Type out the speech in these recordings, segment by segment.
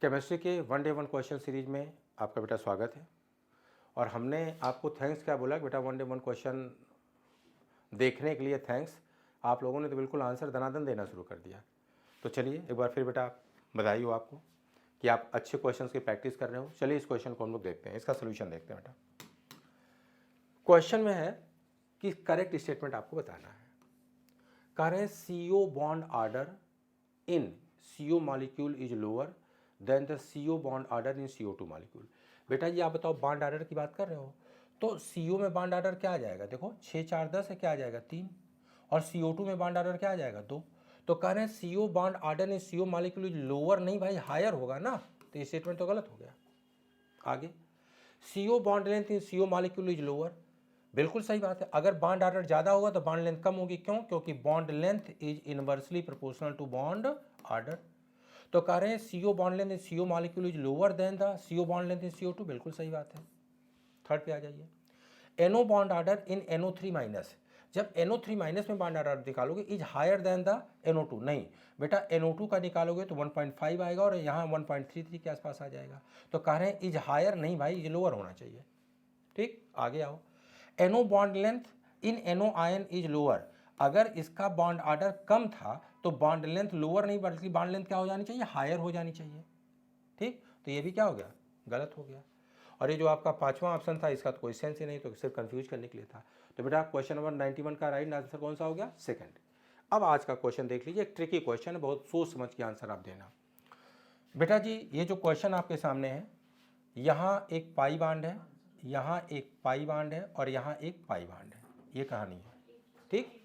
Chemistry के one day one question series में आपका बेटा स्वागत है। और हमने आपको थैंक्स क्या बोला कि बेटा वन डे वन क्वेश्चन देखने के लिए थैंक्स। आप लोगों ने तो बिल्कुल आंसर दनादन देना शुरू कर दिया। तो चलिए एक बार फिर बेटा बधाई हो आपको कि आप अच्छे क्वेश्चंस की प्रैक्टिस कर रहे हो। चलिए इस क्वेश्चन को हम लोग देखते हैं, इसका सोल्यूशन देखते हैं। बेटा क्वेश्चन में है कि करेक्ट स्टेटमेंट आपको बताना है। कह रहे हैं CO bond order in CO molecule is lower than the CO bond order in CO2 molecule. बेटा जी आप बताओ, बॉन्ड ऑर्डर की बात कर रहे हो तो CO में बॉन्ड ऑर्डर क्या आ जाएगा? देखो 6 4 10 है, क्या आ जाएगा 3। और CO2 में बॉन्ड ऑर्डर क्या आ जाएगा 2। तो कह रहे हैं CO bond order in CO molecule is lower, नहीं भाई हायर होगा ना, तो ये स्टेटमेंट तो गलत हो गया। आगे CO bond length in CO molecule is lower, बिल्कुल सही बात है। अगर बॉन्ड ऑर्डर ज़्यादा होगा तो बॉन्ड लेंथ कम होगी, क्यों? क्योंकि bond length is inversely proportional to bond order. तो कह रहे हैं CO bond length in CO molecule is lower than the CO bond length in CO2, बिल्कुल सही बात है। थर्ड पे आ जाइए, NO bond order in NO3 minus. जब NO3 माइनस में बॉन्ड ऑर्डर निकालोगे is higher than the NO2, नहीं बेटा NO2 का निकालोगे तो 1.5 आएगा और यहाँ 1.33 के आसपास आ जाएगा। तो कह रहे हैं इज हायर, नहीं भाई ये लोअर होना चाहिए। ठीक, आगे आओ। NO bond length in NO ion is lower, अगर इसका बॉन्ड ऑर्डर कम था तो बॉन्ड लेंथ लोअर नहीं बल्कि बॉन्ड लेंथ क्या हो जानी चाहिए? हायर हो जानी चाहिए। ठीक, तो ये भी क्या हो गया? गलत हो गया। और ये जो आपका पांचवा ऑप्शन था इसका तो कोई सेंस ही नहीं, तो सिर्फ कंफ्यूज करने के लिए था। तो बेटा क्वेश्चन नंबर 91 का राइट आंसर कौन सा हो गया? सेकंड। अब आज का क्वेश्चन देख लीजिए, एक ट्रिकी क्वेश्चन है, बहुत सोच समझ के आंसर आप देना। बेटा जी ये जो क्वेश्चन आपके सामने है, यहाँ एक पाई बांड है, यहाँ एक पाई बांड है और यहाँ एक पाई बांड है, ये कहानी है। ठीक,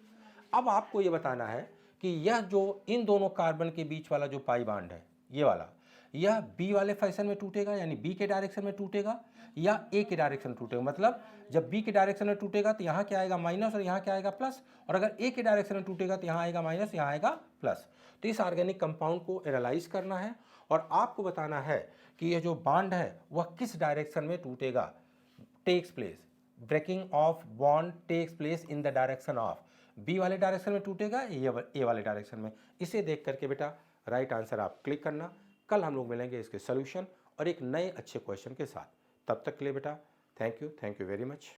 अब आपको ये बताना है कि यह जो इन दोनों कार्बन के बीच वाला जो पाई बांड है, ये वाला, यह बी वाले फैशन में टूटेगा यानी बी के डायरेक्शन में टूटेगा या ए के डायरेक्शन में टूटेगा। मतलब जब बी के डायरेक्शन में टूटेगा तो यहाँ क्या आएगा? माइनस, और यहाँ क्या आएगा? प्लस। और अगर ए के डायरेक्शन में टूटेगा तो यहाँ आएगा माइनस, यहाँ आएगा प्लस। तो इस ऑर्गेनिक कंपाउंड को एनालाइज करना है और आपको बताना है कि यह जो बॉन्ड है वह किस डायरेक्शन में टूटेगा। Takes place, breaking off bond takes place in the direction of, B वाले डायरेक्शन में टूटेगा या ए वाले डायरेक्शन में। इसे देख करके बेटा राइट आंसर आप क्लिक करना। कल हम लोग मिलेंगे इसके सोल्यूशन और एक नए अच्छे क्वेश्चन के साथ। तब तक के लिए बेटा थैंक यू वेरी मच।